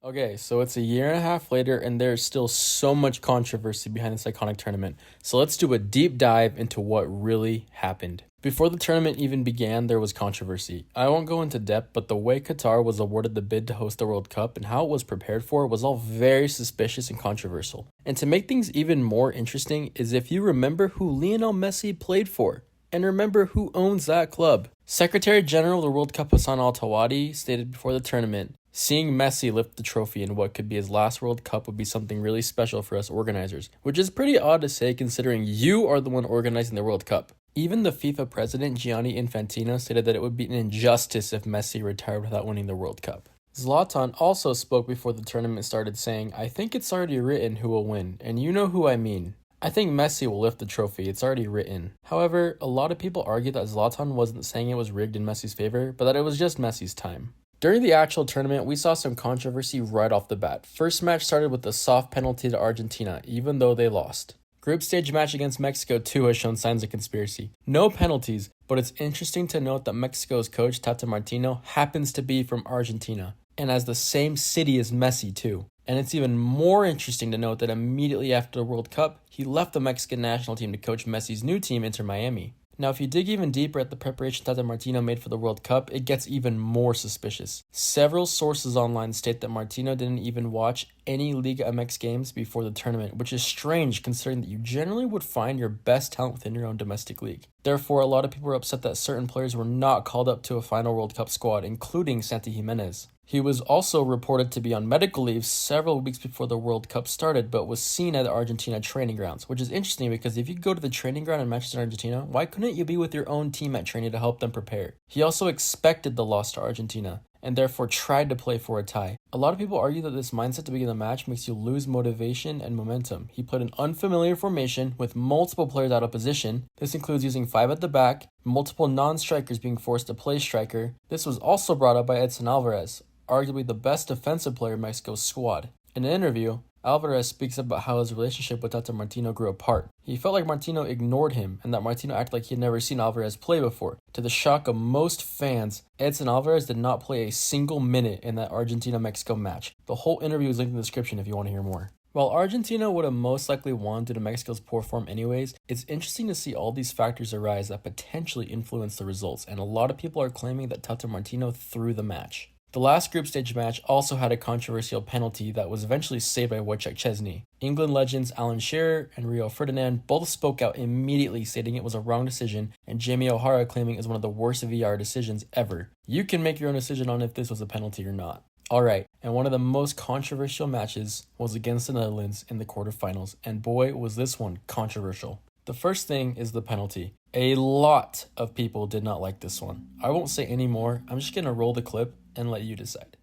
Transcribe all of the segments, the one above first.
Okay, so it's a year and a half later, and there's still so much controversy behind this iconic tournament. So let's do a deep dive into what really happened. Before the tournament even began, there was controversy. I won't go into depth, but the way Qatar was awarded the bid to host the World Cup and how it was prepared for was all very suspicious and controversial. And to make things even more interesting is if you remember who Lionel Messi played for. And remember who owns that club. Secretary General of the World Cup Hassan Al-Tawadi stated before the tournament, seeing Messi lift the trophy in what could be his last World Cup would be something really special for us organizers, which is pretty odd to say considering you are the one organizing the World Cup. Even the FIFA president Gianni Infantino stated that it would be an injustice if Messi retired without winning the World Cup. Zlatan also spoke before the tournament started saying, I think it's already written who will win, and you know who I mean. I think Messi will lift the trophy, it's already written. However, a lot of people argue that Zlatan wasn't saying it was rigged in Messi's favor, but that it was just Messi's time. During the actual tournament, we saw some controversy right off the bat. First match started with a soft penalty to Argentina, even though they lost. Group stage match against Mexico too has shown signs of conspiracy. No penalties, but it's interesting to note that Mexico's coach Tata Martino happens to be from Argentina, and has the same city as Messi too. And it's even more interesting to note that immediately after the World Cup, he left the Mexican national team to coach Messi's new team, Inter Miami. Now, if you dig even deeper at the preparation Tata Martino made for the World Cup, it gets even more suspicious. Several sources online state that Martino didn't even watch any Liga MX games before the tournament, which is strange considering that you generally would find your best talent within your own domestic league. Therefore, a lot of people were upset that certain players were not called up to a final World Cup squad, including Santi Giménez. He was also reported to be on medical leave several weeks before the World Cup started, but was seen at the Argentina training grounds, which is interesting because if you go to the training ground in Manchester, Argentina, why couldn't you be with your own team at training to help them prepare? He also expected the loss to Argentina, and therefore tried to play for a tie. A lot of people argue that this mindset to begin the match makes you lose motivation and momentum. He played an unfamiliar formation with multiple players out of position. This includes using 5 at the back, multiple non-strikers being forced to play striker. This was also brought up by Edson Alvarez, arguably the best defensive player in Mexico's squad. In an interview, Alvarez speaks about how his relationship with Tata Martino grew apart. He felt like Martino ignored him and that Martino acted like he had never seen Alvarez play before. To the shock of most fans, Edson Alvarez did not play a single minute in that Argentina-Mexico match. The whole interview is linked in the description if you want to hear more. While Argentina would have most likely won due to Mexico's poor form anyways, it's interesting to see all these factors arise that potentially influence the results, and a lot of people are claiming that Tata Martino threw the match. The last group stage match also had a controversial penalty that was eventually saved by Wojciech Szczesny. England legends Alan Shearer and Rio Ferdinand both spoke out immediately stating it was a wrong decision, and Jamie O'Hara claiming it was one of the worst VR decisions ever. You can make your own decision on if this was a penalty or not. Alright, and one of the most controversial matches was against the Netherlands in the quarterfinals, and boy was this one controversial. The first thing is the penalty. A lot of people did not like this one. I won't say any more, I'm just going to roll the clip and let you decide.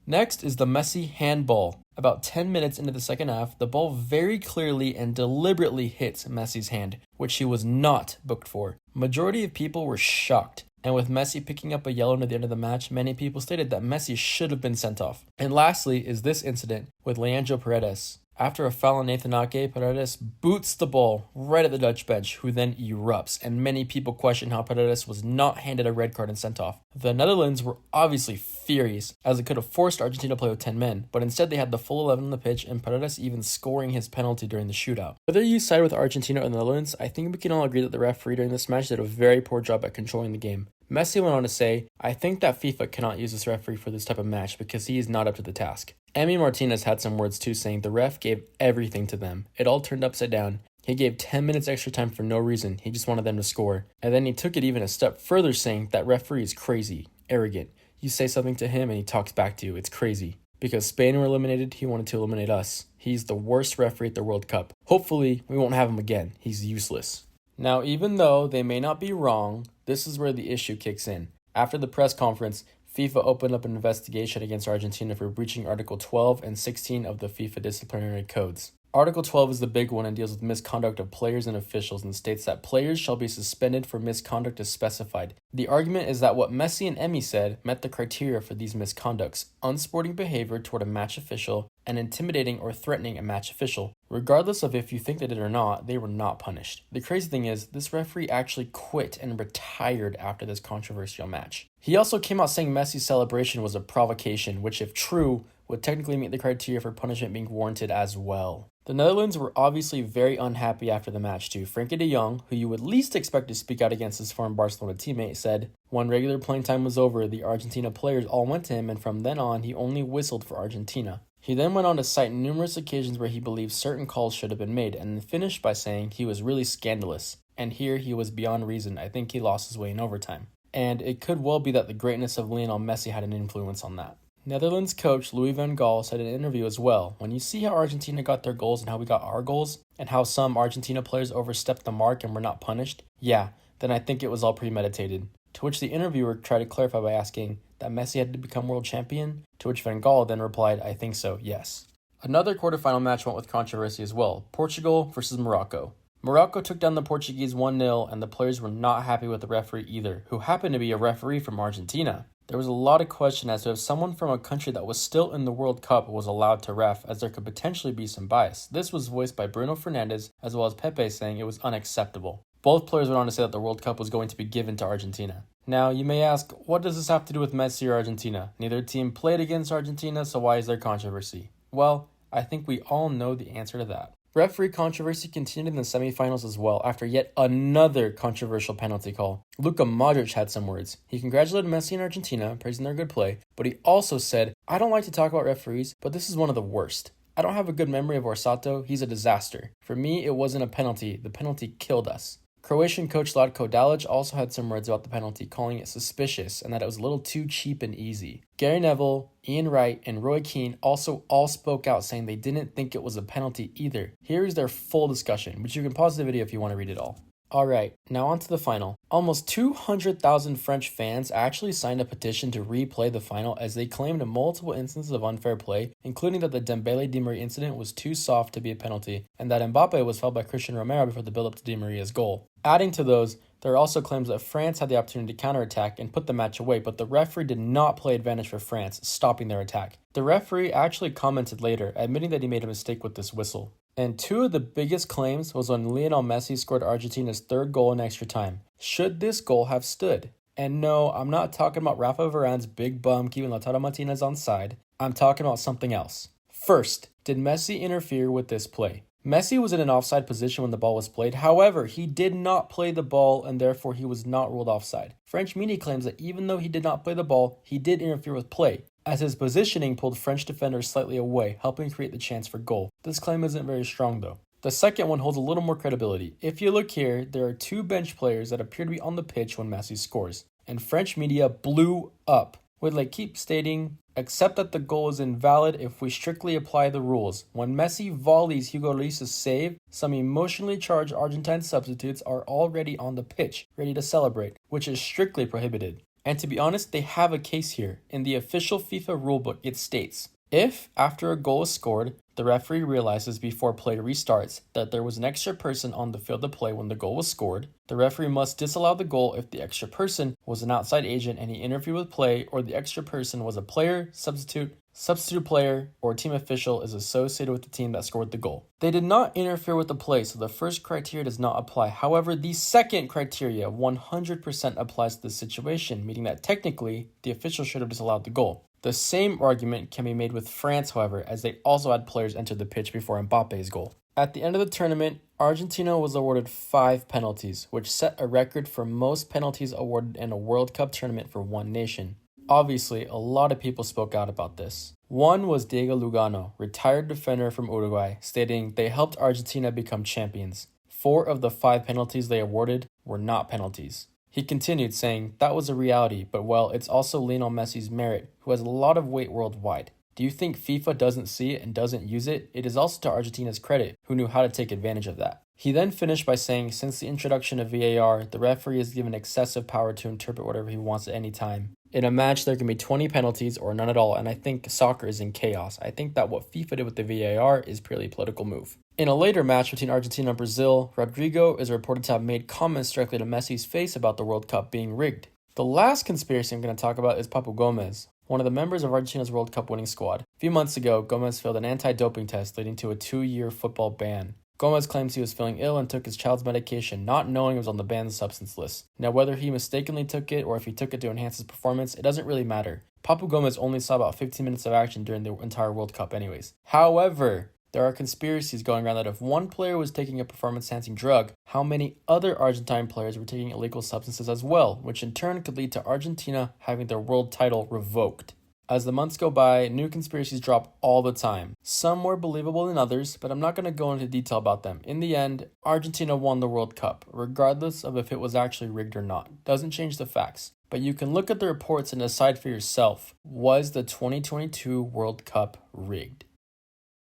Next is the Messi handball. About 10 minutes into the second half, the ball very clearly and deliberately hits Messi's hand, which he was not booked for. Majority of people were shocked, and with Messi picking up a yellow near the end of the match, many people stated that Messi should have been sent off. And lastly is this incident with Leandro Paredes. After a foul on Nathan Ake, Paredes boots the ball right at the Dutch bench, who then erupts, and many people question how Paredes was not handed a red card and sent off. The Netherlands were obviously furious, as it could have forced Argentina to play with 10 men, but instead they had the full 11 on the pitch, and Paredes even scoring his penalty during the shootout. Whether you side with Argentina or the Netherlands, I think we can all agree that the referee during this match did a very poor job at controlling the game. Messi went on to say, I think that FIFA cannot use this referee for this type of match because he is not up to the task. Emi Martinez had some words too, saying the ref gave everything to them. It all turned upside down. He gave 10 minutes extra time for no reason. He just wanted them to score. And then he took it even a step further, saying that referee is crazy, arrogant. You say something to him and he talks back to you. It's crazy. Because Spain were eliminated, he wanted to eliminate us. He's the worst referee at the World Cup. Hopefully, we won't have him again. He's useless. Now, even though they may not be wrong, this is where the issue kicks in. After the press conference, FIFA opened up an investigation against Argentina for breaching Article 12 and 16 of the FIFA disciplinary codes. Article 12 is the big one and deals with misconduct of players and officials and states that players shall be suspended for misconduct as specified. The argument is that what Messi and Emi said met the criteria for these misconducts: unsporting behavior toward a match official, and intimidating or threatening a match official. Regardless of if you think they did or not, they were not punished. The crazy thing is, this referee actually quit and retired after this controversial match. He also came out saying Messi's celebration was a provocation, which if true, would technically meet the criteria for punishment being warranted as well. The Netherlands were obviously very unhappy after the match too. Frankie de Jong, who you would least expect to speak out against his former Barcelona teammate, said, "When regular playing time was over, the Argentina players all went to him, and from then on, he only whistled for Argentina." He then went on to cite numerous occasions where he believes certain calls should have been made, and then finished by saying he was really scandalous. And here he was beyond reason. I think he lost his way in overtime. And it could well be that the greatness of Lionel Messi had an influence on that. Netherlands coach Louis van Gaal said in an interview as well, "When you see how Argentina got their goals and how we got our goals, and how some Argentina players overstepped the mark and were not punished, yeah, then I think it was all premeditated." To which the interviewer tried to clarify by asking that Messi had to become world champion, to which Van Gaal then replied, "I think so, yes." Another quarterfinal match went with controversy as well, Portugal versus Morocco. Morocco took down the Portuguese 1-0, and the players were not happy with the referee either, who happened to be a referee from Argentina. There was a lot of question as to if someone from a country that was still in the World Cup was allowed to ref, as there could potentially be some bias. This was voiced by Bruno Fernandes as well as Pepe, saying it was unacceptable. Both players went on to say that the World Cup was going to be given to Argentina. Now, you may ask, what does this have to do with Messi or Argentina? Neither team played against Argentina, so why is there controversy? Well, I think we all know the answer to that. Referee controversy continued in the semifinals as well after yet another controversial penalty call. Luka Modric had some words. He congratulated Messi and Argentina, praising their good play, but he also said, "I don't like to talk about referees, but this is one of the worst. I don't have a good memory of Orsato. He's a disaster. For me, it wasn't a penalty. The penalty killed us." Croatian coach Latko Dalic also had some words about the penalty, calling it suspicious and that it was a little too cheap and easy. Gary Neville, Ian Wright, and Roy Keane also all spoke out saying they didn't think it was a penalty either. Here is their full discussion, but you can pause the video if you want to read it all. Alright, now on to the final. Almost 200,000 French fans actually signed a petition to replay the final as they claimed multiple instances of unfair play, including that the Dembele Di Maria incident was too soft to be a penalty, and that Mbappe was fouled by Christian Romero before the build-up to Di Maria's goal. Adding to those, there are also claims that France had the opportunity to counterattack and put the match away, but the referee did not play advantage for France, stopping their attack. The referee actually commented later, admitting that he made a mistake with this whistle. And two of the biggest claims was when Lionel Messi scored Argentina's third goal in extra time. Should this goal have stood? And no, I'm not talking about Rafa Varane's big bum keeping Lautaro Martinez on side. I'm talking about something else. First, did Messi interfere with this play? Messi was in an offside position when the ball was played. However, he did not play the ball and therefore he was not ruled offside. French media claims that even though he did not play the ball, he did interfere with play, as his positioning pulled French defenders slightly away, helping create the chance for goal. This claim isn't very strong though. The second one holds a little more credibility. If you look here, there are two bench players that appear to be on the pitch when Messi scores, and French media blew up. Would they keep stating, "Except that the goal is invalid if we strictly apply the rules. When Messi volleys Hugo Lloris's save, some emotionally charged Argentine substitutes are already on the pitch, ready to celebrate, which is strictly prohibited." And to be honest, they have a case here. In the official FIFA rulebook, it states, if, after a goal is scored, the referee realizes before play restarts that there was an extra person on the field of play when the goal was scored, the referee must disallow the goal if the extra person was an outside agent and he interfered with play, or the extra person was a player, substitute player, or team official is associated with the team that scored the goal. They did not interfere with the play, so the first criteria does not apply. However, the second criteria 100% applies to the situation, meaning that technically, the official should have disallowed the goal. The same argument can be made with France, however, as they also had players enter the pitch before Mbappe's goal. At the end of the tournament, Argentina was awarded 5 penalties, which set a record for most penalties awarded in a World Cup tournament for one nation. Obviously, a lot of people spoke out about this. One was Diego Lugano, retired defender from Uruguay, stating they helped Argentina become champions. 4 of the 5 penalties they awarded were not penalties. He continued saying, that was a reality, but well, it's also Lionel Messi's merit, who has a lot of weight worldwide. Do you think FIFA doesn't see it and doesn't use it? It is also to Argentina's credit, who knew how to take advantage of that. He then finished by saying, since the introduction of VAR, the referee is given excessive power to interpret whatever he wants at any time. In a match, there can be 20 penalties or none at all, and I think soccer is in chaos. I think that what FIFA did with the VAR is purely a political move. In a later match between Argentina and Brazil, Rodrigo is reported to have made comments directly to Messi's face about the World Cup being rigged. The last conspiracy I'm going to talk about is Papu Gomez. one of the members of Argentina's World Cup winning squad. A few months ago, Gomez failed an anti-doping test leading to a 2-year football ban. Gomez claims he was feeling ill and took his child's medication, not knowing it was on the banned substance list. Now, whether he mistakenly took it or if he took it to enhance his performance, it doesn't really matter. Papu Gomez only saw about 15 minutes of action during the entire World Cup anyways. However, there are conspiracies going around that if one player was taking a performance-enhancing drug, how many other Argentine players were taking illegal substances as well, which in turn could lead to Argentina having their world title revoked. As the months go by, new conspiracies drop all the time. Some more believable than others, but I'm not going to go into detail about them. In the end, Argentina won the World Cup, regardless of if it was actually rigged or not. Doesn't change the facts. But you can look at the reports and decide for yourself, was the 2022 World Cup rigged?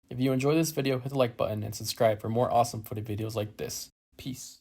If you enjoyed this video, hit the like button and subscribe for more awesome footy videos like this. Peace.